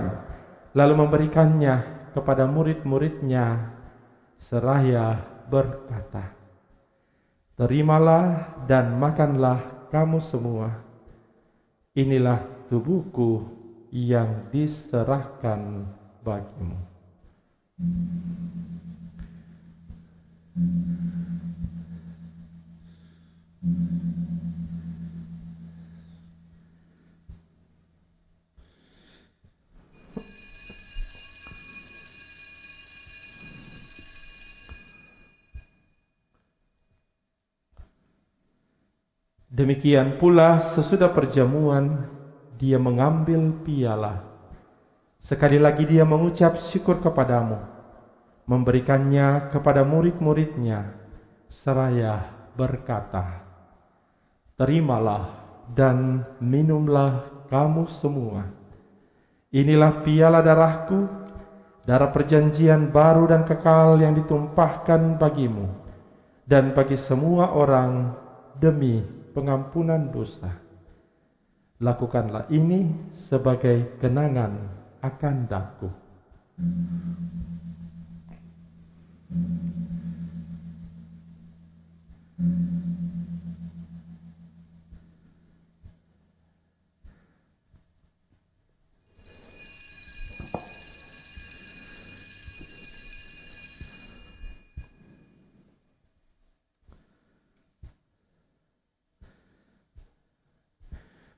lalu memberikannya kepada murid-muridnya, seraya berkata, "Terimalah dan makanlah kamu semua. Inilah tubuhku yang diserahkan bagimu." Demikian pula sesudah perjamuan, Dia mengambil piala. Sekali lagi Dia mengucap syukur kepadamu, memberikannya kepada murid-muridnya, seraya berkata, "Terimalah dan minumlah kamu semua. Inilah piala darahku, darah perjanjian baru dan kekal yang ditumpahkan bagimu dan bagi semua orang demi pengampunan dosa. Lakukanlah ini sebagai kenangan akan Aku."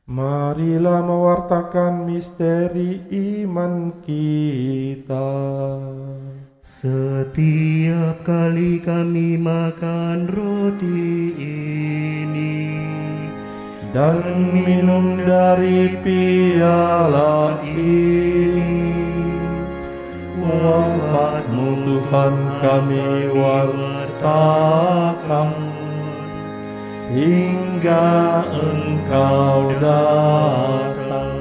Marilah mewartakan misteri iman kita. Setiap kali kami makan roti ini dan minum dari piala ini, wafat-Mu Tuhan kami wartakan hingga Engkau datang.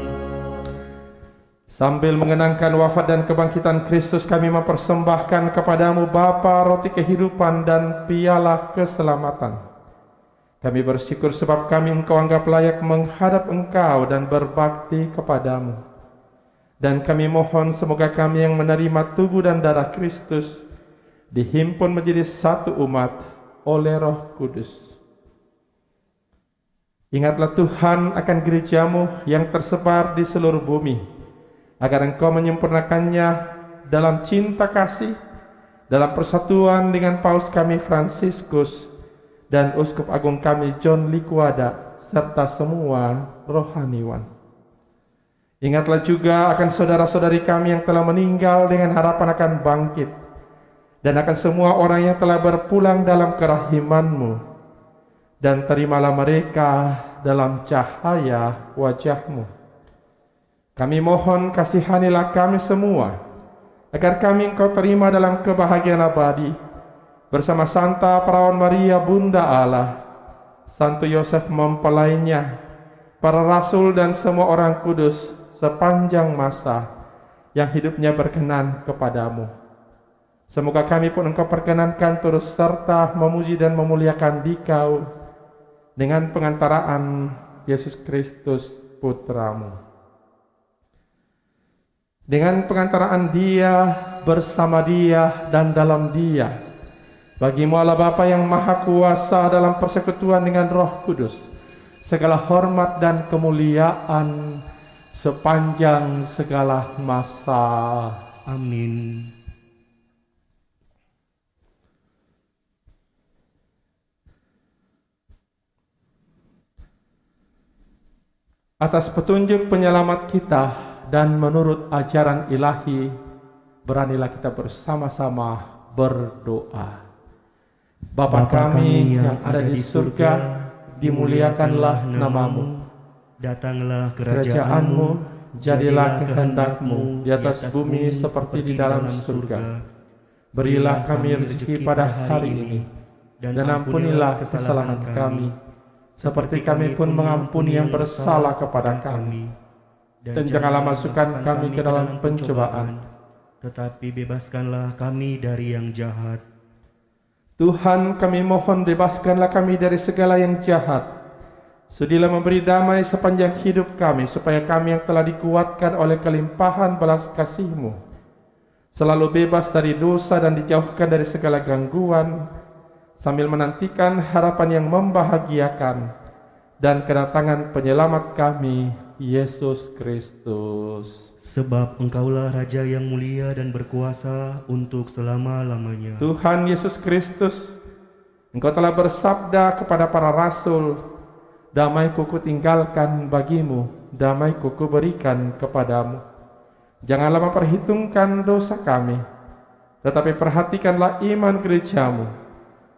Sambil mengenangkan wafat dan kebangkitan Kristus, kami mempersembahkan kepadamu Bapa roti kehidupan dan piala keselamatan. Kami bersyukur sebab kami Engkau anggap layak menghadap Engkau dan berbakti kepadamu. Dan kami mohon semoga kami yang menerima tubuh dan darah Kristus dihimpun menjadi satu umat oleh Roh Kudus. Ingatlah Tuhan akan gereja-Mu yang tersebar di seluruh bumi, agar Engkau menyempurnakannya dalam cinta kasih, dalam persatuan dengan Paus kami Fransiskus dan Uskup Agung kami John Likwada, serta semua rohaniwan. Ingatlah juga akan saudara-saudari kami yang telah meninggal dengan harapan akan bangkit, dan akan semua orang yang telah berpulang dalam kerahiman-Mu, dan terimalah mereka dalam cahaya wajah-Mu. Kami mohon kasihanilah kami semua, agar kami Engkau terima dalam kebahagiaan abadi, bersama Santa Perawan Maria Bunda Allah, Santo Yosef mempelainya, para rasul dan semua orang kudus sepanjang masa yang hidupnya berkenan kepadamu. Semoga kami pun Engkau perkenankan turut serta memuji dan memuliakan Dikau dengan pengantaraan Yesus Kristus Putra-Mu. Dengan pengantaraan Dia, bersama Dia, dan dalam Dia, bagi-Mu Allah Bapa yang Maha Kuasa dalam persekutuan dengan Roh Kudus, segala hormat dan kemuliaan sepanjang segala masa. Amin. Atas petunjuk penyelamat kita dan menurut ajaran ilahi, beranilah kita bersama-sama berdoa. Bapa kami yang ada di surga, dimuliakanlah namamu. Datanglah Kerajaanmu, jadilah kehendak-Mu di atas bumi seperti di dalam surga. Berilah kami rezeki pada hari ini, dan ampunilah kesalahan kami, seperti kami pun mengampuni yang bersalah kepada kami. Dan janganlah masukkan kami ke dalam pencobaan, tetapi bebaskanlah kami dari yang jahat. Tuhan, kami mohon bebaskanlah kami dari segala yang jahat. Sudilah memberi damai sepanjang hidup kami, supaya kami yang telah dikuatkan oleh kelimpahan belas kasih-Mu selalu bebas dari dosa dan dijauhkan dari segala gangguan, sambil menantikan harapan yang membahagiakan dan kedatangan penyelamat kami, Yesus Kristus. Sebab Engkaulah Raja yang mulia dan berkuasa untuk selama-lamanya. Tuhan Yesus Kristus, Engkau telah bersabda kepada para rasul, damai-Ku kutinggalkan bagimu, damai-Ku kuberikan kepadamu. Janganlah memperhitungkan dosa kami, tetapi perhatikanlah iman gereja-Mu,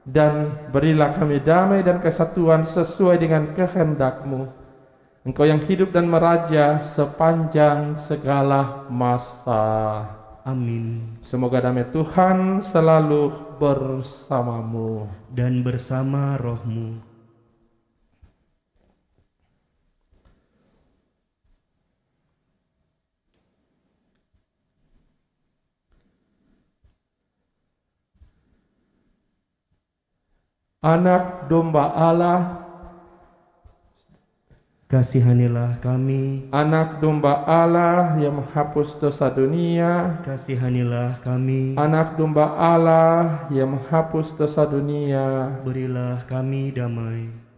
dan berilah kami damai dan kesatuan sesuai dengan kehendak-Mu. Engkau yang hidup dan meraja sepanjang segala masa. Amin. Semoga damai Tuhan selalu bersamamu. Dan bersama rohmu. Anak domba Allah, Kasihanilah kami. anak domba Allah yang menghapus dosa dunia, Kasihanilah kami. anak domba Allah yang menghapus dosa dunia. Berilah kami damai.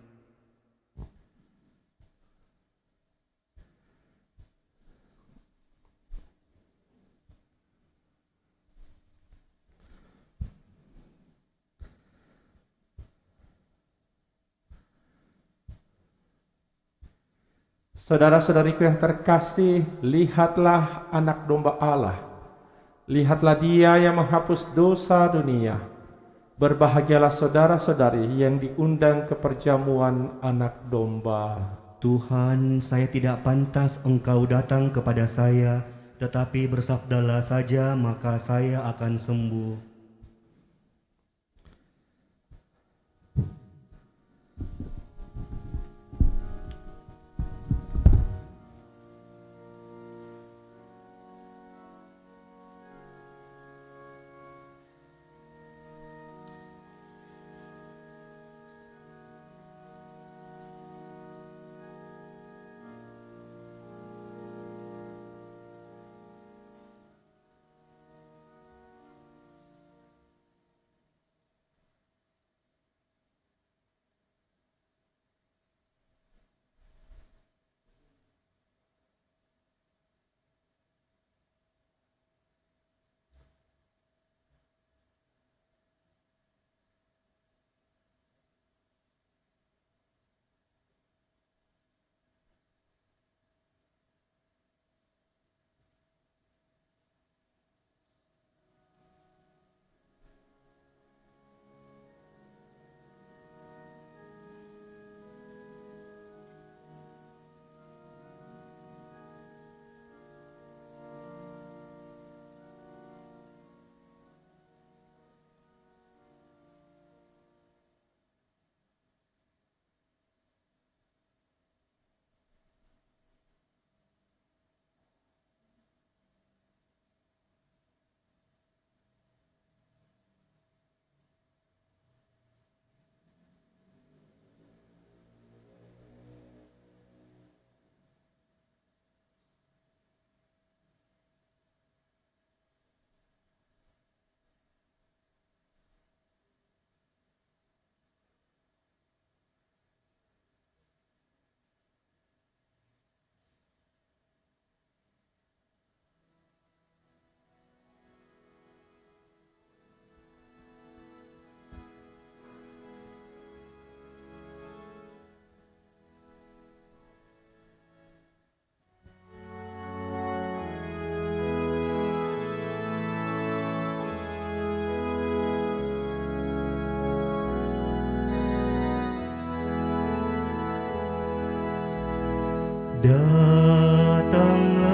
Saudara-saudariku yang terkasih, lihatlah anak domba Allah. Lihatlah Dia yang menghapus dosa dunia. Berbahagialah saudara-saudari yang diundang ke perjamuan anak domba. Tuhan, saya tidak pantas Engkau datang kepada saya, tetapi bersabdalah saja maka saya akan sembuh. Datanglah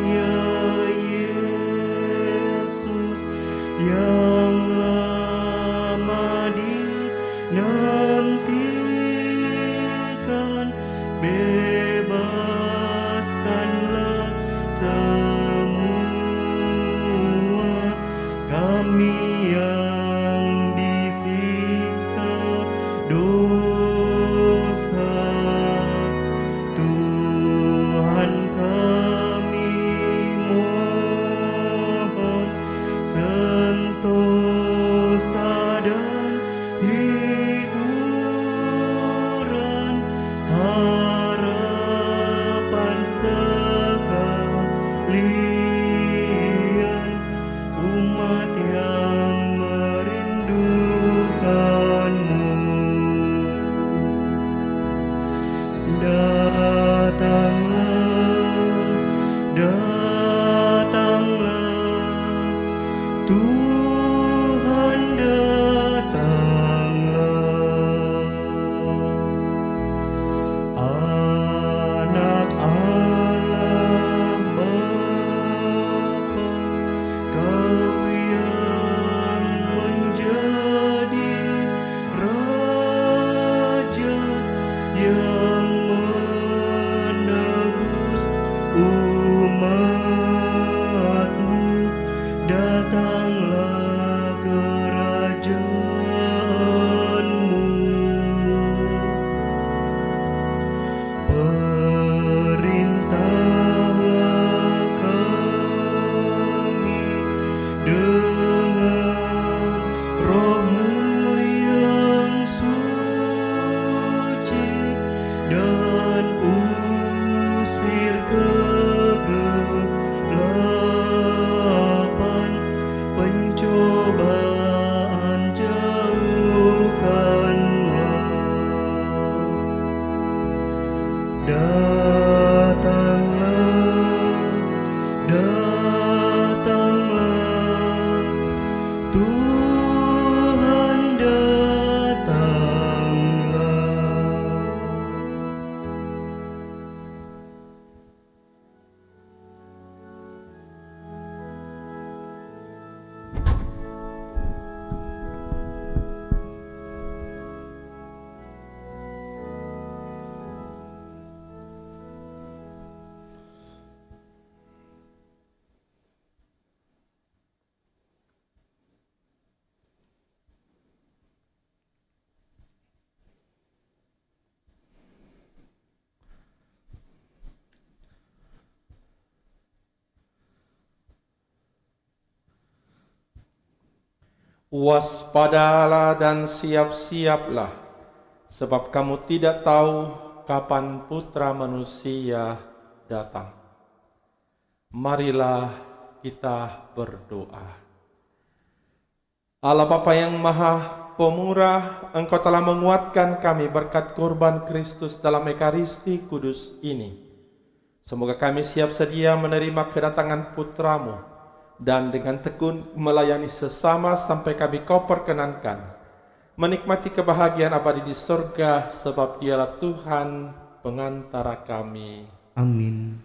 ya Yesus yang lama dinantikan, bebaskanlah semua kami yang disiksa dosa. Tuhan kami mohon, sentosa dan hiburan, harapan sekalian umat yang merindukanmu. Datanglah, Tuhan datanglah. Anak Allah Bapa, Kau yang menjadi Raja yang menebus umat-Mu, datanglah kerajaan-Mu. Perintahlah kami dengan Roh-Mu yang suci, dan usir kegelapan, pencobaan jauhkanlah. Datanglah, Tuhan datanglah. Waspadalah dan siap-siaplah, sebab kamu tidak tahu kapan Putra Manusia datang. Marilah kita berdoa. Allah Bapa yang Maha Pemurah, Engkau telah menguatkan kami berkat korban Kristus dalam Ekaristi Kudus ini. Semoga kami siap sedia menerima kedatangan Putra-Mu, dan dengan tekun melayani sesama sampai kami Kau perkenankan, menikmati kebahagiaan abadi di surga, sebab Dialah Tuhan pengantara kami. Amin.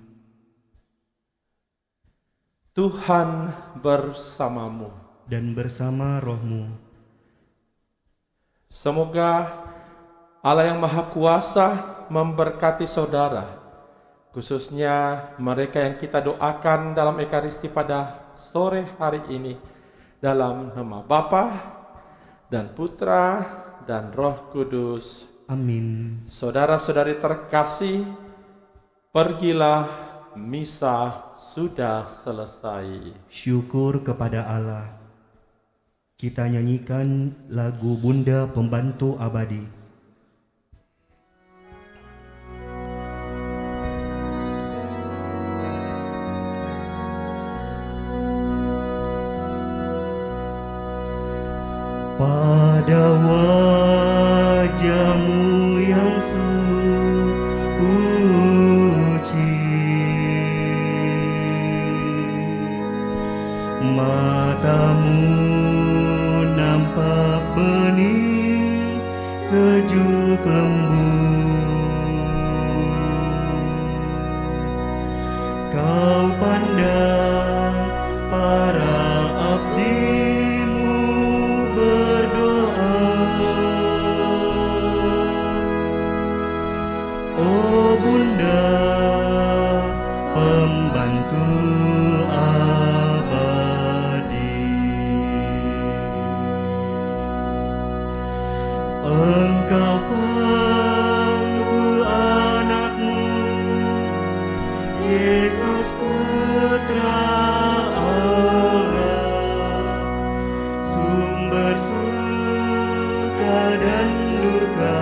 Tuhan bersamamu. Dan bersama roh-Mu. Semoga Allah yang Maha Kuasa memberkati saudara, khususnya mereka yang kita doakan dalam Ekaristi pada sore hari ini, dalam nama Bapa dan Putra dan Roh Kudus. Amin. Saudara-saudari terkasih, pergilah, misa sudah selesai. Syukur kepada Allah. Kita nyanyikan lagu Bunda Pembantu Abadi. Pada wajah-Mu yang suci, mata-Mu nampak benih sejuk lembut. Kau pandang para abdimu berdoa. Oh Bunda, pembantu abadi, Engkau pangku anakmu, Yesus Putra Allah, sumber suka dan duka